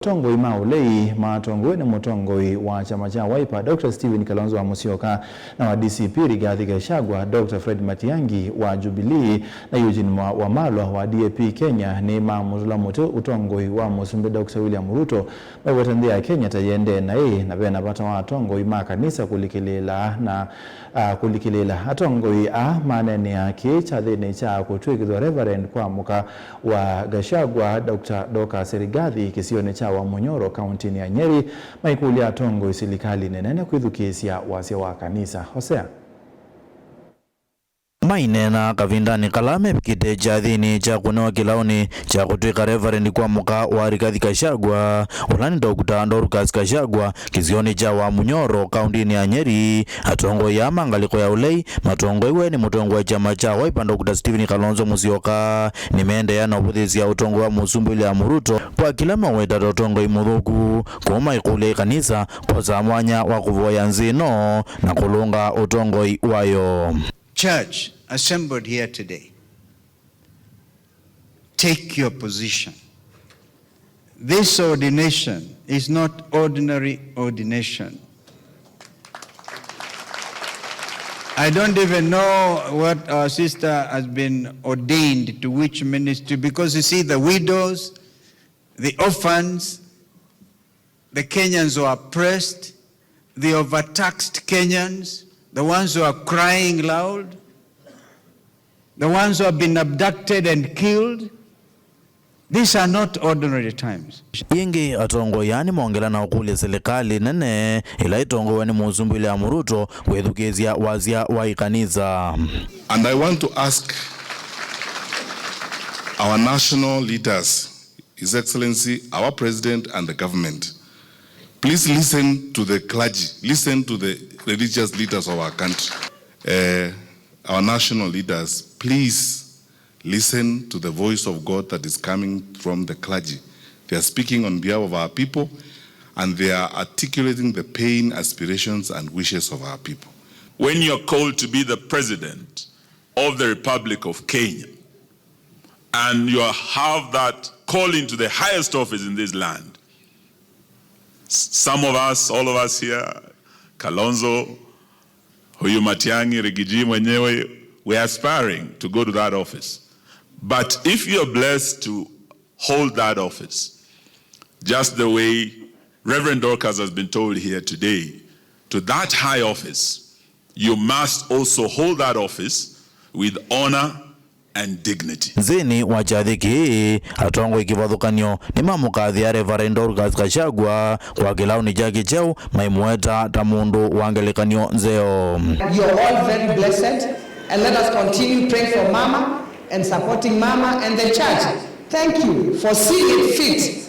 Utongoi Ulei, Matongoew'e na Mutongoi wa chama cha Wiper, Dr. Stephen Kalonzo wa Musyoka na wa DCP Rigathi Gachagua, Dr. Fred Matiangi wa Jubilee na Eugene wa Wamalwa wa DAP Kenya ni Nimatula Utongoi wa Musumbi Dr. William Ruto Maiweta ya Kenya Yiendee na Vena Vata wa Atongoi Kanisa Kulikiliila na Kulikiliila Atongoi manene yake chathini cha kutwikithwa Reverend kwa muka wa Gachagua Dr. Rigathi kisione cha wa Munyoro kaunti ya Nyeri maikuli Atongoi serikali nenene kwithukisia wasia wa kanisa Hosea mainena kavindani kalame pikite chathini cha kunewa kilaoni cha kutwika Reverend kwa muka wa Rigathi Gachagua ulani Dr. Gachagua kisioni cha wa Munyoro kaunti ya Nyeri Atongoi ya mangaliko ya Ulei Matongoew'e ni Mutongoi chama cha Wiper Dr. Stephen Kalonzo Musyoka nimeendea na ubuthisi ya Utongoi wa Musumbi ya Ruto kwa kila Maiweta Utongoi muthuku kuma ikule kanisa poza mwanya wa Kuvoeya nzino na kulunga Utongoi wayo. Church assembled here today, take your position. This ordination is not ordinary ordination. I don't even know what our sister has been ordained to which ministry, because you see the widows, the orphans, the Kenyans who are oppressed, the overtaxed Kenyans, the ones who are crying loud, the ones who have been abducted and killed. These are not ordinary times. Yingi Atongoi yani mongela na ukuli serikali nene ila Itongoi ni Musumbi ya Ruto kwethukizia wazia wa kanisa. And I want to ask our national leaders, His Excellency, our President and the government, please listen to the clergy, listen to the religious leaders of our country. Our national leaders, please listen to the voice of God that is coming from the clergy. They are speaking on behalf of our people and they are articulating the pain, aspirations and wishes of our people. When you're called to be the president of the Republic of Kenya and you have that calling to the highest office in this land, some of us, all of us here, Kalonzo, huyu Matiangi, Rigathi mwenyewe, we are aspiring to go to that office. But if you're blessed to hold that office, just the way Reverend Dorcas has been told here today, to that high office, you must also hold that office with honor and dignity. Zini wachathiki Atongoi kivathukanio ni mamukathi ya Reverend Gachagua kwa kilauni jaki cheu Maiweta ta mundu wangelikanio nzeo. You're all very blessed and let us continue praying for Mama and supporting Mama and the church. Thank you for seeing it fit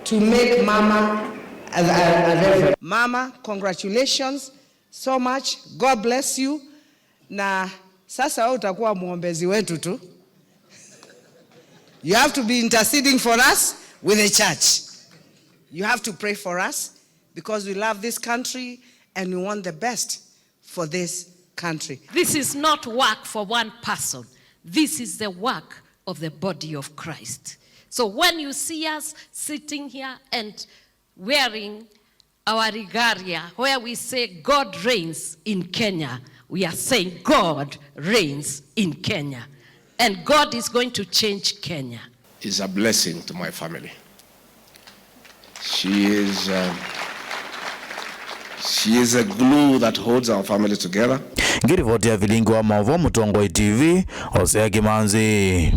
to make Mama a reverend. Mama, congratulations so much. God bless you. Na sasa wewe utakuwa muombezi wetu tu. You have to be interceding for us with the church. You have to pray for us because we love this country and we want the best for this country. This is not work for one person. This is the work of the body of Christ. So when you see us sitting here and wearing our regalia, where we say God reigns in Kenya, we are saying God reigns in Kenya. And God is going to change Kenya. It's a blessing to my family. She is a glue that holds our family together. Ngirivoti ya vilingo wa Mutongoi TV, Hosea Kimanzi.